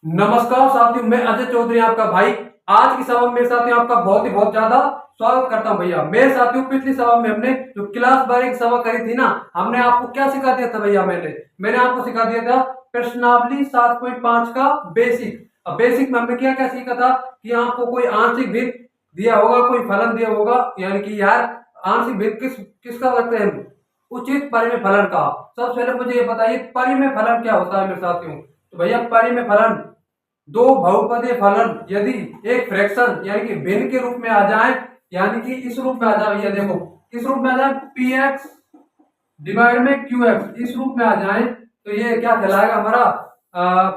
नमस्कार साथियों, मैं अजय चौधरी आपका भाई। आज की सभा में मेरे साथियों आपका बहुत ज्यादा स्वागत करता हूं भैया। मेरे साथियों पिछली सभा में हमने जो क्लास बारह की सभा करी थी ना, हमने आपको क्या सिखा दिया था भैया? मैंने आपको सिखा दिया था प्रश्नावली 7.5 का बेसिक। अब बेसिक में हमने क्या क्या सीखा था कि आपको कोई आंशिक भिन्न दिया होगा, कोई फलन दिया होगा, यानी कि यार आंशिक भिन्न किसका करते हैं? उचित परिमेय फलन का। सबसे पहले मुझे ये बताइए परिमेय फलन क्या होता है मेरे साथियों? तो भैया परिमेय फलन दो बहुपदीय फलन यदि एक फ्रैक्शन यानी कि भिन्न के रूप में आ जाए, यानी कि इस रूप में आ जाए भैया, देखो इस रूप में आ जाए पी एक्स डिवाइड में क्यू एक्स, इस रूप में आ जाए तो ये क्या कहलाएगा हमारा?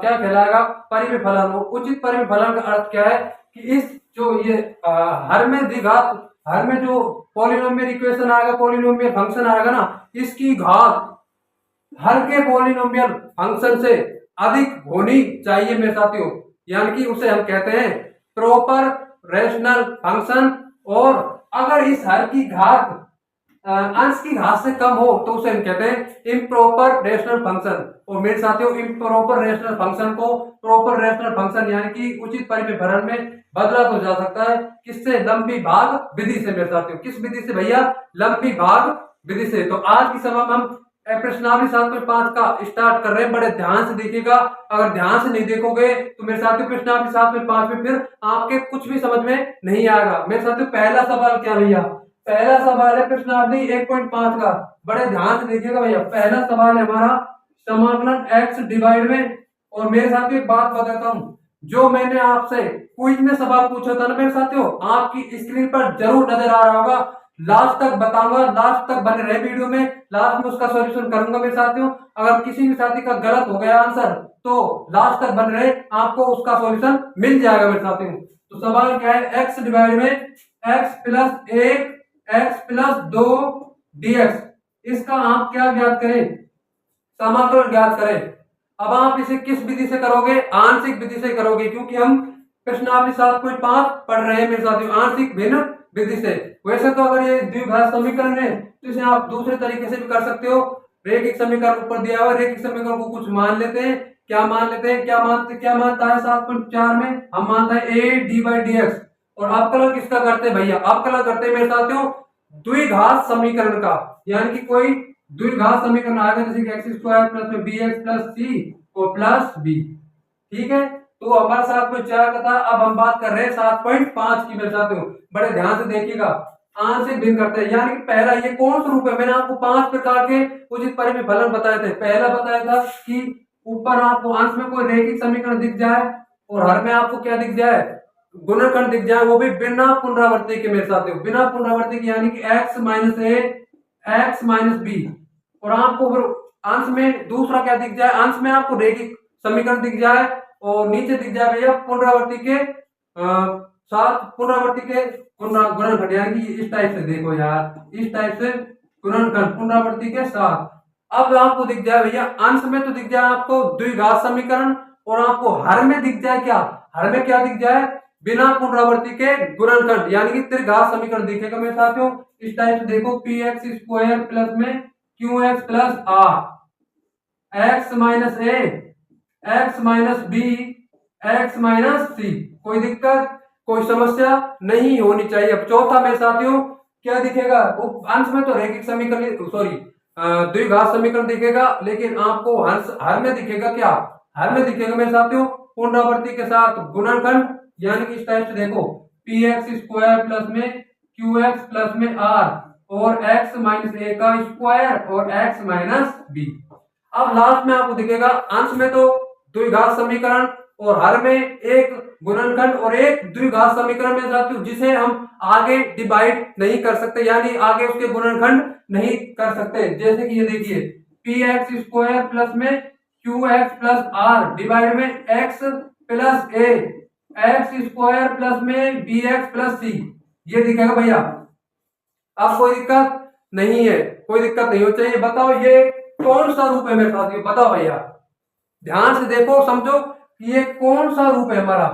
क्या कहलाएगा? परिमेय फलन। उचित परिमेय फलन का अर्थ क्या है कि इस जो ये हर में द्विघात, हर में जो पॉलिनोमियल इक्वेशन आएगा, पॉलिनोमियल फंक्शन आएगा ना, इसकी घात हर के पॉलिनोमियल फंक्शन से अधिक होनी चाहिए मेरे साथियों, यानी कि उसे हम कहते हैं प्रॉपर रेशनल फंक्शन। और अगर इस हर की घात अंश की घात से कम हो तो उसे हम कहते हैं इम्प्रॉपर रेशनल फंक्शन। और मेरे साथियों इम्प्रॉपर रेशनल फंक्शन को प्रॉपर रेशनल फंक्शन यानी कि उचित परिमेय फलन में बदला तो जा सकता है किससे? लंबी भाग विधि से मेरे साथियों। किस विधि से भैया? लंबी भाग विधि से। तो आज की सभा में हम प्रश्नावली 7.5 का स्टार्ट कर रहे हैं। बड़े ध्यान से देखिएगा, अगर ध्यान से नहीं देखोगे तो मेरे साथियों प्रश्नावली 7.5 में फिर आपके कुछ भी समझ में नहीं आएगा। मेरे साथियों पहला सवाल क्या भैया? पहला सवाल है प्रश्नावली 1.5 का। बड़े ध्यान से देखिएगा भैया, पहला सवाल है हमारा समाकलन x डिवाइड में। और मेरे साथियों एक बात बताता हूं, जो मैंने आपसे क्विज में सवाल पूछा था ना मेरे साथियों, आपकी स्क्रीन पर जरूर नजर आ रहा होगा। लास्ट तक बताऊंगा, लास्ट तक बने रहे वीडियो में, लास्ट में उसका सॉल्यूशन करूंगा मेरे साथियों। अगर किसी भी साथी का गलत हो गया आंसर तो लास्ट तक बन रहे, आपको उसका सॉल्यूशन मिल जाएगा मेरे साथियों। तो सवाल क्या है? x डिवाइड में x plus 1 x plus 2 dx, इसका आप क्या ज्ञात करें? समाकलन ज्ञात करें। अब आप इसे किस विधि से करोगे? आंशिक विधि से करोगे, क्योंकि हम प्रश्नावली 7.5 पढ़ रहे हैं मेरे साथियों आंशिक भिन्न विधि से। वैसे तो अगर ये द्विघात समीकरण है तो इसे आप दूसरे तरीके से भी कर सकते हो। रैखिक समीकरण ऊपर दिया हुआ, रैखिक समीकरण को कुछ मान लेते हैं। क्या मान लेते हैं? क्या मानता है 7.4 में? हम मानता है A D by D x. और अवकलन किसका करते हैं भैया? अवकलन करते हैं मेरे साथियों द्विघात समीकरण का, यानी कि कोई द्विघात समीकरण आएगा जैसे कि एक्स स्क्वायर प्लस में बी एक्स प्लस सी और प्लस बी। ठीक है, तो हमारा 7.4 का था। अब हम बात कर रहे हैं 7.5 की मेरे साथियों। बड़े ध्यान से देखिएगा, आंशिक भिन्न करते हैं, यानी कि पहला ये कौन सा रूप है? मैंने आपको 5 प्रकार के उचित परिमेय फलन बताए थे। पहला बताया था कि ऊपर आपको अंश में कोई रैखिक समीकरण दिख जाए और हर में आपको क्या दिख जाए? गुणनखंड दिख जाए, वो भी बिना पुनरावृत्ति के मेरे साथियों, बिना पुनरावृत्ति के, यानी कि x minus A X minus B. और आपको फिर अंश में दूसरा क्या दिख जाए? अंश में आपको रैखिक समीकरण दिख जाए और नीचे दिख जाए भैया पुनरावृत्ति के साथ पुनरावृत्ति के गुणनखंड, यानी कि इस टाइप से देखो यार, इस टाइप से गुणनखंड पुनरावृत्ति के साथ। अब आपको दिख जाए भैया अंश में तो दिख जाए आपको द्विघात समीकरण, और आपको हर में दिख जाए क्या? हर में क्या दिख जाए? बिना पुनरावृत्ति के गुणनखंड, यानी कि त्रिघात समीकरण दिखेगा मेरे साथियों इस टाइप से। देखो पी एक्स स्क्वायर प्लस में Q x plus R X minus A X minus B X minus C. कोई दिक्कत, कोई समस्या नहीं होनी चाहिए। अब चौथा मेरे साथियों क्या दिखेगा? अंश में तो रैखिक समीकरण, सॉरी द्विघात समीकरण दिखेगा, लेकिन आपको हर में दिखेगा क्या? हर में दिखेगा मेरे साथियों पुनरावृत्ति के साथ गुणनखंड, यानी कि इस टाइप से देखो पी एक्स स्क्वायर प्लस में क्यू एक्स प्लस में आर और एक्स माइनस ए का स्क्वायर और एक्स माइनस बी। अब लास्ट में आपको दिखेगा अंश में तो द्विघात समीकरण और हर में एक गुणनखंड और एक द्विघात समीकरण में साथियों, जिसे हम आगे डिवाइड नहीं कर सकते, यानी आगे उसके गुणनखंड नहीं कर सकते। जैसे कि ये देखिए पी एक्स स्क्वायर प्लस में Q x plus r divide में x plus a x square plus में बी एक्स प्लस सी, ये दिखेगा भैया। अब कोई दिक्कत नहीं है, कोई दिक्कत नहीं हो चाहिए। बताओ ये कौन सा रूप है मेरे साथियों? बताओ भैया, ध्यान से देखो, समझो कि ये कौन सा रूप है हमारा।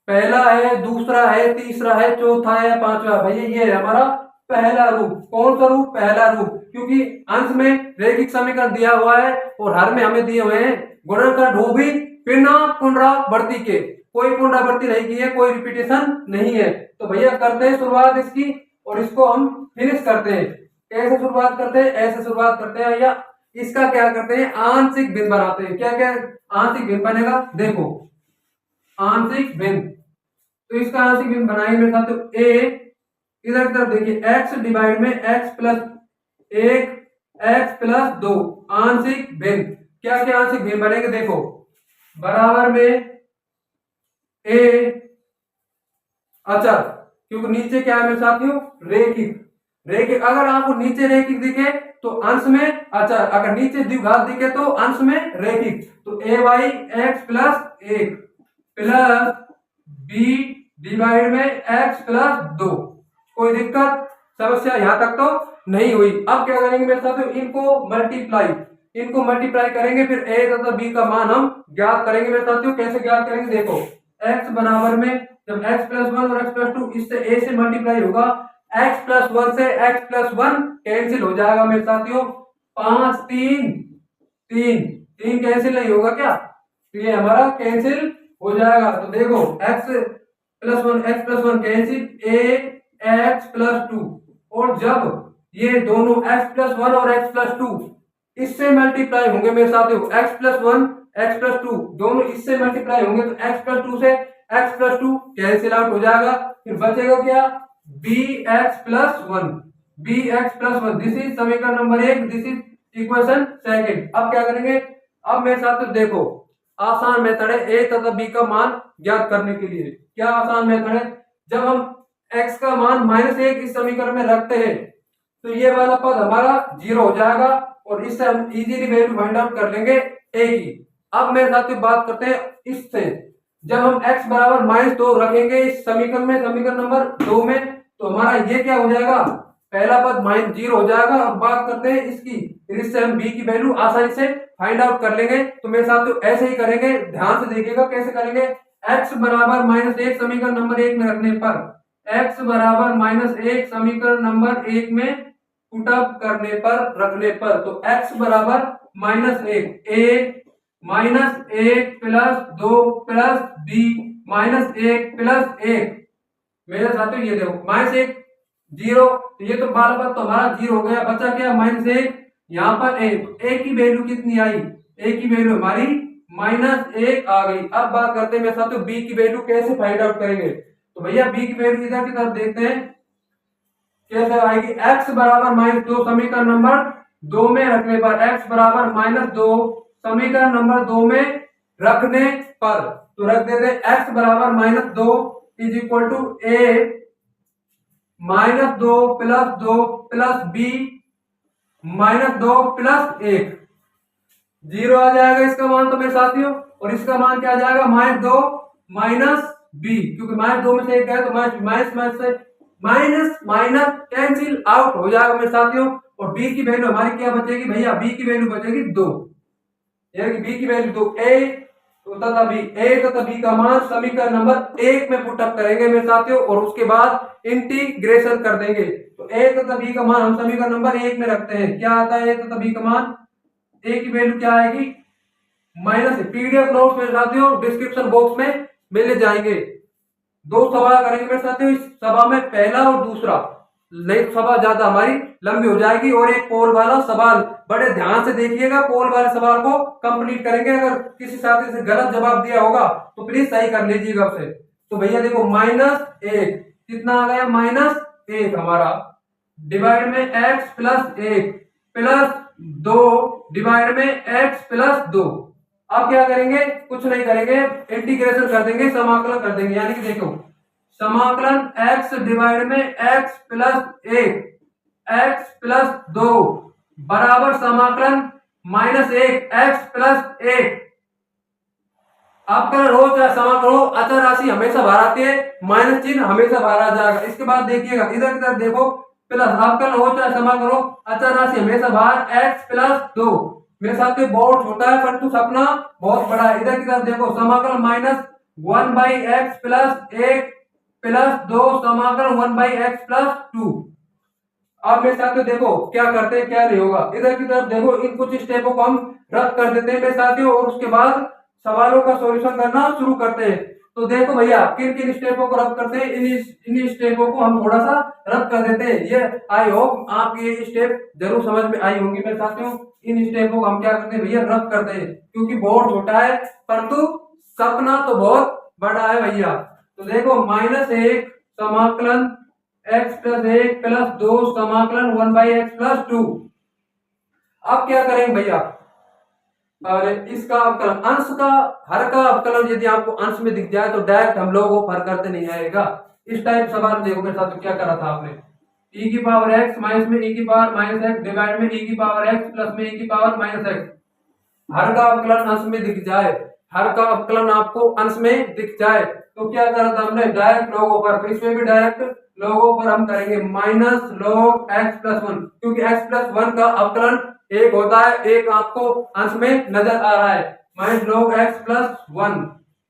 पहला है, दूसरा है, तीसरा है, चौथा है, पांचवा। भैया ये है हमारा पहला रूप। कौन सा रूप? पहला रूप, क्योंकि अंश में रैखिक समीकरण दिया हुआ है और हर में हमें दिए हुए हैं गुणनखंड, वो भी बिना पुनरावृत्ति के, कोई पुनरावृत्ति नहीं की है, कोई रिपीटेशन नहीं है। तो भैया करते हैं शुरुआत इसकी और इसको हम फिनिश करते हैं। कैसे शुरुआत करते हैं? ऐसे शुरुआत करते हैं भैया। इसका क्या करते हैं? आंशिक भिन्न बनाते हैं। क्या क्या आंशिक भिन्न बनेगा? देखो आंशिक भिन्न, तो इसका आंशिक भिन्न बनाएंगे मेरे साथ। तो ए इधर की तरफ देखिए, x डिवाइड में x प्लस 1 x प्लस 2 आंशिक भिन्न। क्या क्या आंशिक भिन्न बनेंगे? देखो बराबर में ए अचर, क्योंकि नीचे क्या है मेरे साथियों? रेखिक। रेखिक अगर आपको नीचे रेखिक दिखे तो अंश में अचर, अगर नीचे द्विघात दिखे तो अंश में रेखिक। तो A Y X plus 1 plus B divide में एक्स प्लस 2। कोई दिक्कत समस्या यहां तक तो नहीं हुई। अब क्या करेंगे मेरे साथियों? इनको मल्टीप्लाई करेंगे, फिर ए तथा बी का मान हम ज्ञात करेंगे मेरे साथियों। कैसे ज्ञात करेंगे? देखो x बराबर में जब x प्लस 1 और x प्लस 2 इससे a से मल्टीप्लाई होगा, x प्लस 1 से x प्लस 1 कैंसिल हो जाएगा मेरे साथियों। 5 3 3 3 कैंसिल नहीं होगा क्या? तो ये हमारा कैंसिल हो जाएगा। तो देखो x plus 1 cancel, a x plus 2, और जब ये दोनों x प्लस 1 और x प्लस 2 इससे मल्टीप्लाई होंगे मेरे साथियों, x प्लस 1 x प्लस 2 दोनों इससे मल्टीप्लाई होंगे, तो x प्लस 2 से x प्लस 2 कैंसिल आउट हो जाएगा। फिर बचेगा क्या? bx plus 1 bx plus 1। This is समीकरण number 1, this is equation second. अब क्या करेंगे? अब मेरे साथियों देखो आसान मेथड है a तथा b का मान ज्ञात करने के लिए। क्या आसान मेथड है? जब हम x का मान -1 इस समीकरण में रखते हैं तो ये वाला पद हमारा 0 हो जाएगा और इससे हम इजीली वैल्यू फाइंड आउट कर लेंगे a की। अब मेरे साथ बात करते हैं इससे, जब हम x बराबर -2 रखेंगे इस समीकरण में, समीकरण नंबर 2 में, तो हमारा ये क्या हो जाएगा? पहला पद -0 हो जाएगा। अब बात करते हैं इसकी, फिर इससे हम b की वैल्यू आसानी से फाइंड आउट कर लेंगे। तो मेरे साथ ऐसे ही करेंगे, ध्यान से देखिएगा कैसे करेंगे। x बराबर -1 समीकरण नंबर 1 में रखने पर, x बराबर -1 समीकरण नंबर 1 में पुटअप करने पर, रखने पर, तो x बराबर -1 a -1 plus 2 plus b -1 plus 1। मेरे साथियों ये देखो -1 0, तो ये तो बाल पद तो हमारा 0 हो गया, बचा क्या? -1, यहाँ पर a, तो a की वैल्यू कितनी आई? a की वैल्यू हमारी -1 आ गई। अब बात करते हैं मेरे साथियों b की वैल्यू कैसे फाइंड आउट करेंगे। तो भैया b की वैल्यू इधर की तरफ देखते हैं कैसे आएगी। x बराबर -2 समीकरण नंबर 2 में रखने पर, x बराबर -2 समीकरण नंबर 2 में रखने पर, तो रख देते x बराबर -2 is equal to a -2 plus 2 plus b -2 plus 1। 0 आ जाएगा इसका मान तो मेरे साथियों, और इसका मान क्या आ जाएगा? -2 माइनस b, क्योंकि -2 में से 1 है तो माइनस से माइनस माइनस कैंसिल आउट हो जाएगा मेरे साथियों। और b की वैल्यू हमारी क्या बचेगी भैया? b की वैल्यू बचेगी 2, यानी कि b की वैल्यू 2 a तथा b, a तथा b का मान समीकरण नंबर 1 में पुटअप करेंगे मेरे साथियों, और उसके बाद इंटीग्रेशन कर देंगे। तो a तथा b का मान हम समीकरण नंबर 1 में रखते हैं। क्या आता है a तथा b का मान? a की वैल्यू क्या आएगी? माइनस। पीडीएफ नोट्स मेरे साथियों डिस्क्रिप्शन बॉक्स में मिल जाएंगे। 2 सवाल करेंगे मेरे साथियों इस सभा में, पहला और दूसरा, नहीं सभा ज्यादा हमारी लंबी हो जाएगी। और एक पोल वाला सवाल, बड़े ध्यान से देखिएगा, पोल वाले सवाल को कंप्लीट करेंगे। अगर किसी साथी से गलत जवाब दिया होगा तो प्लीज सही कर लीजिएगा उसे। तो भैया देखो -1 कितना आ गया? -1 हमारा, डिवाइड में x प्लस 1 प्लस 2 डिवाइड में x प्लस 2। अब क्या करेंगे? कुछ नहीं करेंगे, इंटीग्रेशन कर देंगे, समाकलन कर देंगे। यानी कि देखो समाकलन x डिवाइड में x प्लस 1 x प्लस 2 बराबर समाकलन -1 x प्लस 1। आपका रो चाहे समाकलन हो, अचर राशि हमेशा बाहर आती है, माइनस चिन्ह हमेशा बाहर आ जाएगा। इसके बाद देखिएगा इधर की तरफ देखो, प्लस आपका हो चाहे समाकलन हो, अचर राशि हमेशा बाहर x प्लस 2। मेरे साथ में बहुत छोटा है परंतु सपना बहुत बड़ा है। इधर की तरफ देखो समाकलन -1/x प्लस 1 प्लस 2 समाकलन 1/x प्लस 2। अब मेरे साथ में देखो क्या करते हैं क्या नहीं होगा। इधर की तरफ देखो इन कुछ स्टेपों को हम रद्द कर देते हैं मेरे साथियों, और उसके बाद सवालों का सॉल्यूशन करना शुरू करते हैं। तो देखो भैया किन किन स्टेपों को रब करते हैं, इन स्टेपों को हम थोड़ा सा रब कर देते हैं। ये आई होप आप ये स्टेप जरूर समझ में आई होंगी मेरे साथियों। इन स्टेपों को हम क्या करते हैं भैया, रब करते हैं, क्योंकि बहुत छोटा है परंतु सपना तो बहुत बड़ा है भैया। तो देखो -1 समाकलन x प्लस 1 प्लस 2 समाकलन 1/x+2। अब क्या करेंगे भैया, और इसका अवकलन अंश का हर का अवकलन यदि आपको अंश में दिख जाए तो डायरेक्ट हम लोग वो हर करते नहीं आएगा। इस टाइप सवाल देखो मेरे साथ, तो क्या करा था आपने, e की पावर x माइनस में e की पावर -x डिवाइड में e की पावर x प्लस में e की पावर -x। हर का अवकलन अंश में दिख जाए, हर का अवकलन आपको अंश में दिख जाए तो क्या करा था हमने, डायरेक्ट लोगों पर, तो इसमें भी डायरेक्ट लोगों पर हम करेंगे माइनस log x+1, क्योंकि x+1 का अवकलन एक होता है, एक आपको अंश में नजर आ रहा है, -log x+1।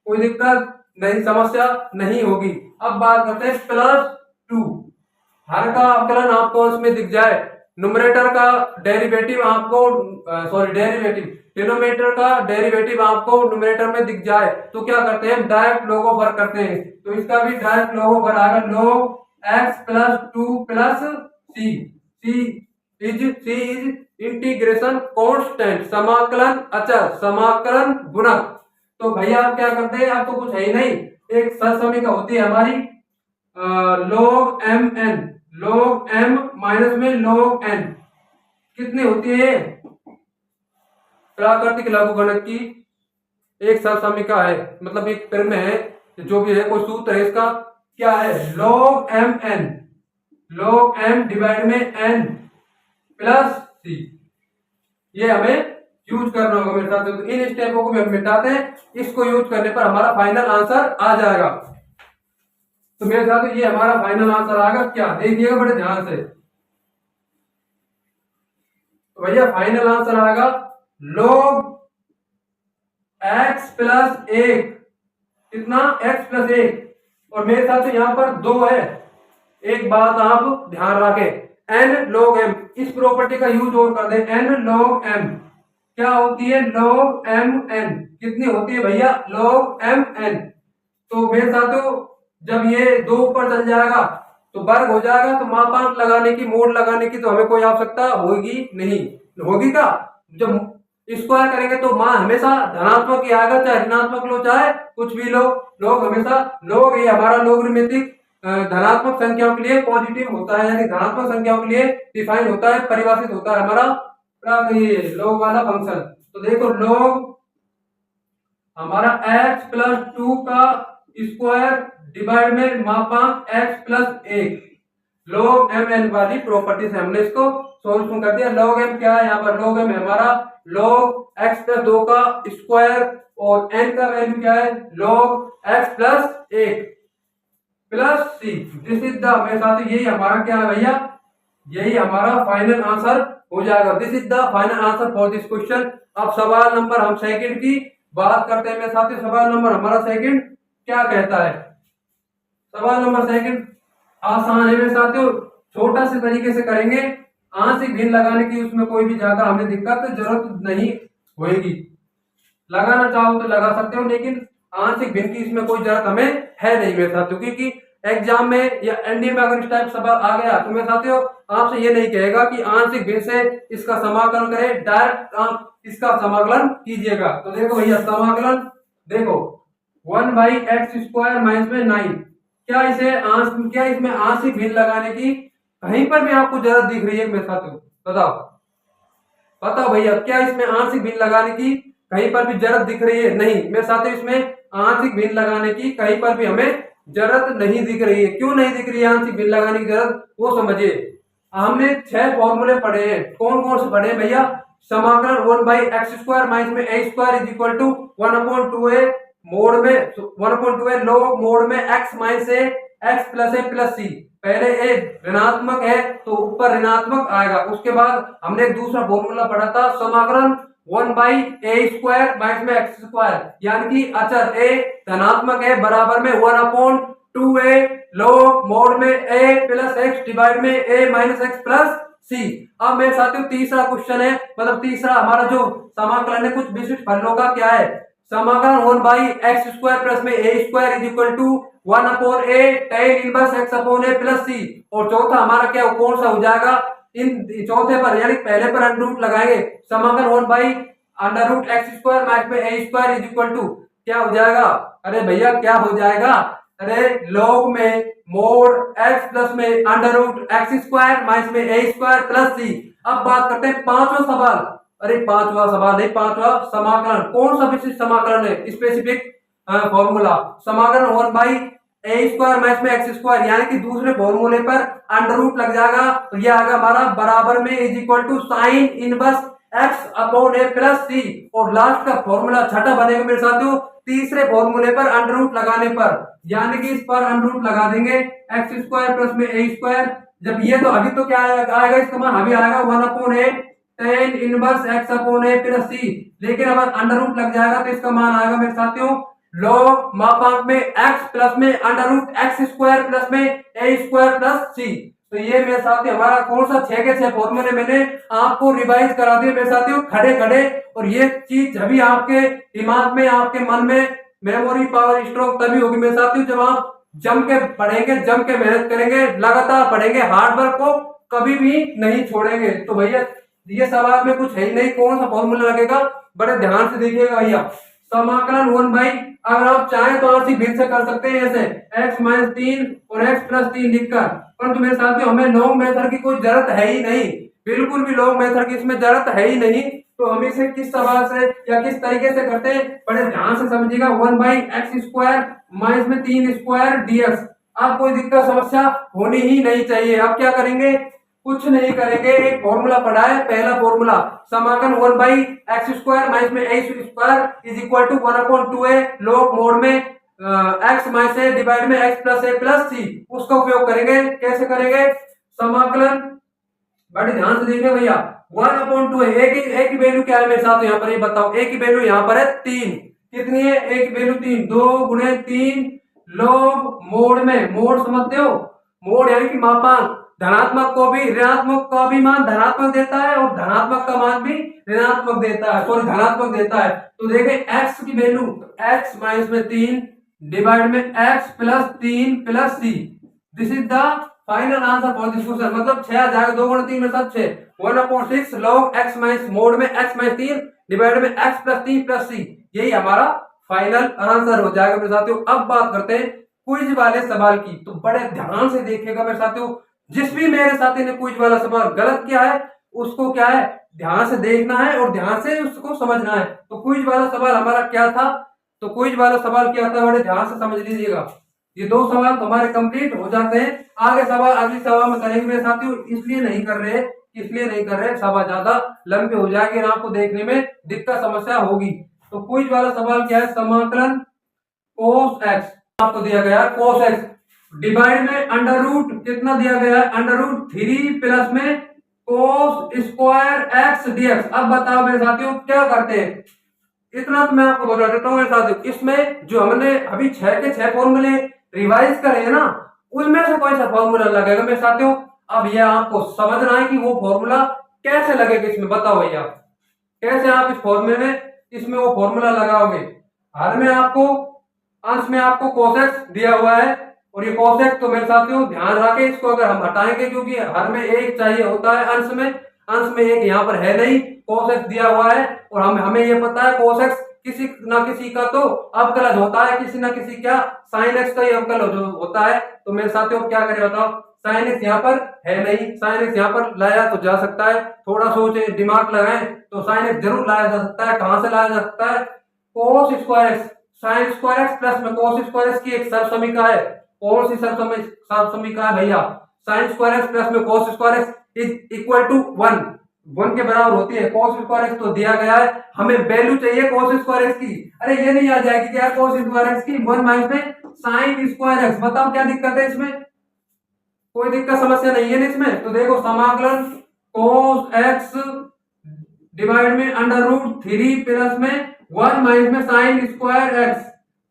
कोई दिक्कत नहीं, समस्या नहीं होगी। अब बात करते हैं +2। हर का अवकलन आपको अंश में दिख जाए, न्यूमरेटर का डेरिवेटिव आपको डिनोमिनेटर का डेरिवेटिव आपको न्यूमरेटर में दिख जाए तो क्या करते हैं, डायरेक्ट लोगोफर करते हैं। तो इसका भी डायरेक्ट लोगोफर आएगा, log x+2 plus c is integration constant, समाकलन अचर, समाकलन गुणक। तो भैया आप क्या करते हैं, आप तो कुछ है ही नहीं, एक सहसमीका होती है हमारी log m माइनस में log n कितनी होती है, प्राकृतिक लघुगणक की एक सहसमीका है, मतलब एक प्रमेय है, जो भी है कोई सूत्र है इसका, क्या है, log m डिवाइड में n प्लस c। ये हमें यूज करना होगा मेरे साथ। तो इन स्टेपों को भी हम मिटाते हैं, इसको यूज करने पर हमारा फाइनल आंसर आ जाएगा। तो मेरे साथ ये हमारा फाइनल आंसर आएगा, क्या देखिएगा बड़े ध्यान से। तो भैया फाइनल आंसर आएगा log x+1, कितना, x+1, और मेरे साथ तो यहाँ पर 2 है। एक बात आप ध्यान रखें, n log m, इस प्रॉपर्टी का यूज और कर दे, n log m क्या होती है, log mn कितनी होती है भैया, log mn। तो मेरे साथियों जब ये 2 ऊपर चल जाएगा तो वर्ग हो जाएगा, तो मापांक लगाने की, मोड लगाने की तो हमें कोई आवश्यकता होगी नहीं, होगी का, जब स्क्वायर करेंगे तो मान हमेशा धनात्मक ही आएगा, चाहे ऋणात्मक लो चाहे कुछ भी लो, लोग हमेशा लोग, ये हमारा लोगरिथमिक धनात्मक संख्याओं के लिए पॉजिटिव होता है, यानी धनात्मक संख्याओं के लिए डिफाइन होता है, परिभाषित होता है हमारा ये log वाला फंक्शन। तो देखो log हमारा x+2 का स्क्वायर डिवाइड में मापांक x+1, log mn वाली प्रॉपर्टी से हमने इसको सोल्यूशन कर दिया। log m क्या है, यहाँ पर log m हमारा log x+2 का स्क्वायर, और n का वैल्यू क्या है, log x+1 plus c। This is the, मेरे साथ यही हमारा क्या है भैया, यही हमारा फाइनल आंसर हो जाएगा। This is the final answer for this question. अब सवाल नंबर हम सेकंड की बात करते हैं मेरे साथी। सवाल नंबर हमारा सेकंड क्या कहता है, सवाल नंबर सेकंड आसान है मेरे साथियों, छोटा से तरीके से करेंगे, आंशिक भिन्न लगाने की उसमें कोई भी ज्यादा हमें दिक्कत जरूरत नहीं होगी। लगाना चाहो तो लगा सकते हो, लेकिन आंशिक भिन्न की इसमें कोई जरूरत हमें है नहीं मेरे साथियों, क्योंकि एग्जाम में या एनडीए में अगर इस टाइप सवाल आ गया तो मेरे साथियों आपसे ये नहीं कहेगा कि आंशिक भिन्न से इसका समाकलन करें, डायरेक्ट आप इसका समाकलन कीजिएगा। तो देखो भैया समाकलन देखो 1/x² माइनस में 9, क्या इसमें आंशिक भिन्न लगाने की कहीं पर भी आपको जरूरत दिख रही है मेरे साथियों, बताओ भैया, क्या इसमें आंशिक भिन्न लगाने की कहीं पर भी जरूरत दिख रही है? नहीं मेरे साथियों, इसमें आंशिक भिन्न लगाने की कहीं पर भी हमें जरूरत नहीं दिख रही है। क्यों नहीं दिख रही है आंशिक भिन्न लगाने की जरूरत, वो समझिए। हमने 6 फॉर्मूले पढ़े हैं, कौन कौन से पढ़े हैं भैया, समाकलन 1/x² माइनस में a² is equal to 1/2a mode में 1/2a log मोड में x minus a x plus a plus c। पहले a ऋणात्मक है तो ऊपर ऋणात्मक आएगा। उसके बाद हमने एक दूसरा फॉर्मूला पढ़ा था, समाकलन 1/a² माइनस में x², यानी कि अचर a धनात्मक है बराबर में 1/2a log मोड में a प्लस x डिवाइड में a minus x plus c। अब मेरे साथियों तीसरा क्वेश्चन है, मतलब तीसरा हमारा जो समाकलन है कुछ विशिष्ट फलनों का क्या है, समाकलन 1/x² प्लस में a² is equal to 1/a tan inverse x upon a plus c। और चौथा हमारा क्या कौन सा हो जाएगा, इन चौथे पर यानी पहले पर अंडर रूट लगाएंगे, समाकलन 1/√x² माइनस में a² इज इक्वल टू क्या हो जाएगा, अरे भैया क्या हो जाएगा, अरे लॉग में मोड x प्लस में √x² माइनस में a² प्लस c। अब बात करते हैं पांचवा सवाल, अरे पांचवा सवाल नहीं, पांचवा समाकलन, कौन सा विशिष्ट समाकलन है, स्पेसिफिक फॉर्मूला, समाकलन 1/a² माइनस में x² यानी कि दूसरे फॉर्मूले पर अंडर रूट लग जाएगा, तो यह आएगा हमारा बराबर में is equal to sine inverse x upon a plus c। और लास्ट का फॉर्मूला छठा बनेगा मेरे साथियों तीसरे फॉर्मूले पर अंडर रूट लगाने पर, यानी कि इस पर अंडर रूट लगा देंगे x² प्लस में a²। जब ये तो अभी तो क्या आएगा इसका मान अभी आएगा 1/a tan inverse x upon a plus c, लेकिन अगर अंडर रूट लग जाएगा तो इसका मान आएगा मेरे साथियों लॉग मापांक में x प्लस में √x² प्लस में a² प्लस c। तो ये मेरे साथियों हमारा कौन सा 6 के 6 फॉर्मूले मैंने आपको रिवाइज करा दिए मेरे साथियों खड़े खड़े। और ये चीज अभी आपके दिमाग में आपके मन में मेमोरी पावर स्ट्रोक तभी होगी मेरे साथियों जब आप जम के पढ़ेंगे, जम के मेहनत करेंगे, लगातार पढ़ेंगे, हार्ड वर्क को कभी भी नहीं छोड़ेंगे। तो भैया ये सवाल में कुछ है ही नहीं, कौन सा फॉर्मूला लगेगा, बड़े ध्यान से देखिएगा भैया। समाकलन 1 अगर आप चाहें तो आप फिर से कर सकते हैं ऐसे x - 3 और x + 3 लिखकर, परंतु मेरे साथियों हमें लॉन्ग मेथड की कोई जरूरत है ही नहीं, बिल्कुल भी लॉन्ग मेथड की इसमें जरूरत है ही नहीं। तो हम इसे किस सवाल से या किस तरीके से करते हैं बड़े ध्यान से समझिएगा। 1/x² माइनस में 3² dx। आप कोई दिक्कत समस्या होनी ही नहीं चाहिए। अब क्या करेंगे, कुछ नहीं करेंगे, एक फॉर्मूला पढ़ा है, पहला फॉर्मूला समाकलन 1/x² माइनस में a² is equal to 1/2a log mod में x माइनस a डिवाइड में x plus a plus c, उसका उपयोग करेंगे। कैसे करेंगे, समाकलन बड़े ध्यान से देखिए भैया 1/2a, a की वैल्यू क्या है मेरे साथ यहाँ पर ये बताओ, a की वैल्यू यहाँ पर है 3, कितनी है a की वैल्यू 3, 2 × 3 लॉग मोड में, मोड समझते हो, मोड यानी कि मापांक, धनात्मक को भी ऋणात्मक का भी मान धनात्मक देता है और धनात्मक का मान भी ऋणात्मक देता है, सॉरी धनात्मक देता है। तो देखें x की वैल्यू x माइनस में 3 डिवाइड में x plus 3 plus c, this is the final answer for this question. मतलब 6 आ जाएगा, 2 × 3 में 6, 1/6 लॉग x माइनस मोड में x माइनस 3 डिवाइड में x प्लस 3 प्लस c, यही हमारा फाइनल आंसर हो जाएगा मेरे साथियों। अब बात करते हैं क्विज वाले सवाल की, तो बड़े ध्यान से देखिएगा मेरे साथियों, जिस भी मेरे साथी ने क्विज वाला सवाल गलत किया है उसको क्या है ध्यान से देखना है और ध्यान से उसको समझना है। तो क्विज वाला सवाल हमारा क्या था, तो क्विज वाला सवाल क्या था, बड़े ध्यान से समझ लीजिएगा। ये 2 सवाल तो हमारे कंप्लीट हो जाते हैं, आगे सवाल अगली सवाल में करेंगे मेरे साथियों, इसलिए नहीं कर रहे सवाल ज्यादा लंबे हो जाएंगे और आपको देखने में दिक्कत समस्या होगी। तो क्विज वाला सवाल क्या है, समाकलन cos x आपको दिया गया है, cos x डिवाइड में अंडर रूट कितना दिया गया है, अंडर रूट 3 प्लस में cos² x dx। अब बताओ मेरे साथियों क्या करते हैं, इतना तो मैं आपको बता देता हूँ मेरे साथियों, इसमें जो हमने अभी 6 के 6 फॉर्मूले रिवाइज करे हैं ना, उनमें से कोई सा फॉर्मूला लगेगा मेरे साथियों। अब यह आपको समझना है कि वो फॉर्मूला कैसे लगेगा इसमें, बताओ भैया कैसे आप इस फॉर्मूले में इसमें वो फॉर्मूला लगाओगे। हर में आपको अंश में आपको cos x दिया हुआ है, और ये cos x तो मेरे साथियों ध्यान रखें, इसको अगर हम हटाएंगे क्योंकि हर में 1 चाहिए होता है, अंश में 1 यहाँ पर है नहीं, cos x दिया हुआ है और हमें ये पता है cos x किसी ना किसी का तो अवकलज होता है, किसी ना किसी क्या sin x का ही अवकलज होता है। तो मेरे साथियों क्या करें बताओ, sin x यहाँ पर है नहीं, sin x यहाँ पर लाया तो जा सकता है, थोड़ा सोचे दिमाग लगाएं तो sin x जरूर लाया जा सकता है। कहां से लाया जा सकता है, cos² x sin² x plus में cos² x की एक सरसमीका है, कौन सी सरसमीका है भैया, sin² x प्लस में cos² x is equal to 1 के बराबर होती है। cos² x तो दिया गया है, हमें वैल्यू चाहिए cos² x की, अरे ये नहीं आ जाएगी क्या cos² x की 1 माइनस में sin² x। बताओ क्या दिक्कत है इसमें, कोई दिक्कत समस्या नहीं है ना इसमें। तो देखो समाकलन cos x डिवाइड में अंडर रूट 3 प्लस में 1 माइनस में sin² x,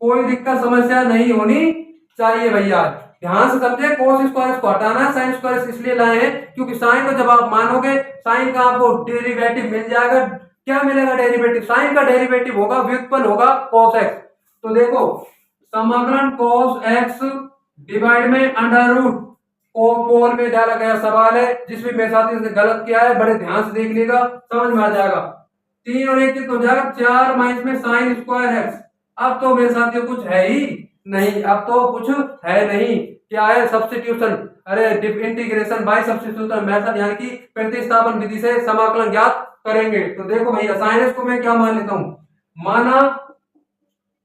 कोई दिक्कत समस्या नहीं होनी चाहिए भैया, ध्यान से समझे। cos² x को हटाना है, sin² x इसलिए लाए हैं क्योंकि sin को जब आप मानोगे साइन का आपको डेरिवेटिव मिल जाएगा, क्या मिलेगा डेरिवेटिव, साइन का डेरिवेटिव होगा, व्युत्पन्न होगा cos x। तो देखो समाकलन cos x डिवाइड में अंडर रूट को पोल में डाला गया सवाल है, जिसमें मेरे साथी ने गलत किया है, बड़े ध्यान से देख लेगा, समझ में आ जाएगा। 3 और 1 कितना हो जाएगा 4 माइनस में साइन स्क्वायर एक्स। अब तो मेरे साथियों कुछ है ही नहीं, अब तो कुछ है नहीं, क्या है सब्स्टिट्यूशन, अरे इंटीग्रेशन बाय सब्स्टिट्यूशन मेथड यानी कि प्रतिस्थापन विधि से समाकलन ज्ञात करेंगे। तो देखो भैया साइन एक्स को मैं क्या मान लेता हूं, माना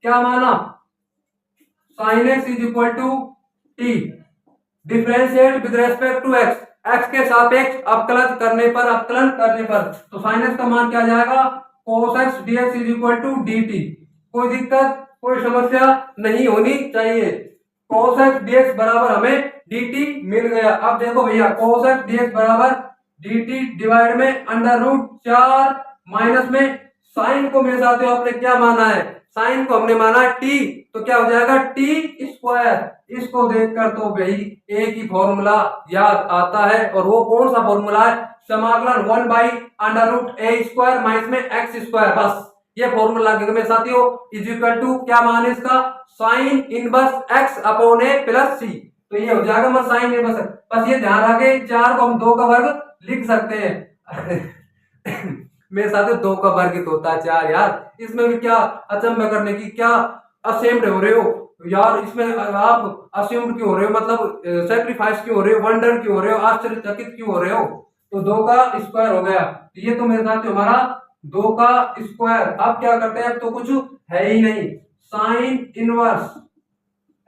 क्या माना, sine x is equal to t, differentiate with respect to x, x के सापेक्ष अवकलन करने पर, तो साइन एक्स का मान क्या आ जाएगा cos x dx is equal to dt। कोई दिक्कत कोई समस्या नहीं होनी चाहिए, cos x dx बराबर हमें dt मिल गया। अब देखो भैया cos x dx बराबर dt डिवाइड में अंडर रूट 4 माइनस में साइन को मेरे साथियों आपने क्या माना है, साइन को हमने माना t, तो क्या हो जाएगा टी स्क्वायर। इसको देखकर तो भाई एक ही फॉर्मूला याद आता है, और वो कौन सा फॉर्मूला है, समाकलन 1 by under root a square minus में एक्स स्क्वायर। बस ये फॉर्मूला मेरे साथियों इज इक्वल टू क्या मान है इसका, साइन इनवर्स एक्स अपॉन ए प्लस सी। तो ये हो जाएगा मैं साइन इनवर्स, बस ये ध्यान रखे 4 को हम 2 का वर्ग लिख सकते हैं। मेरे साथ 2 का वर्ग होता है 4 यार, इसमें भी क्या अचंभा करने की, क्या असेम्ड हो रहे हो यार, इसमें आप असेम्ड क्यों हो रहे हो, मतलब सेक्रीफाइस क्यों हो रहे हो, वंडर क्यों हो रहे हो, आश्चर्यचकित क्यों हो रहे हो। तो 2 का स्क्वायर हो गया, ये तो मेरे साथ हमारा 2 का स्क्वायर। अब क्या करते हैं, अब तो कुछ है ही नहीं, साइन इनवर्स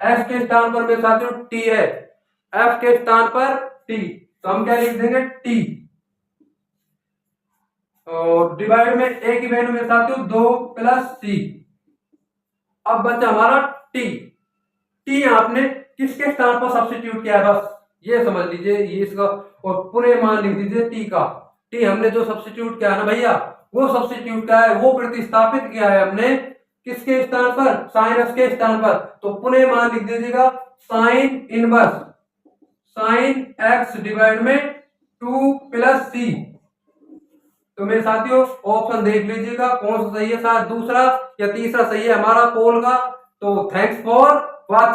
एफ के स्थान पर मेरे साथ टी है, एफ के स्थान पर टी, तो हम क्या लिख देंगे टी, और डिवाइड में ए की वैल्यू मेरे साथियों 2 प्लस सी। अब बचा हमारा टी, टी आपने किसके स्थान पर सब्स्टिट्यूट किया है, बस ये समझ लीजिए, ये इसका, और पूरे मान लिख दीजिए टी का, टी हमने जो सब्स्टिट्यूट किया है ना भैया, वो सब्स्टिट्यूट किया है, वो प्रतिस्थापित किया है हमने किसके स्थान पर, साइन एक्स के स्थान पर। तो पुनः मान लिख दीजिएगा sine inverse sine x divide में 2 प्लस सी। तो मेरे साथियों ऑप्शन देख लीजिएगा कौन सा सही है, शायद दूसरा या तीसरा सही है हमारा पोल का। तो थैंक्स फॉर वॉचिंग।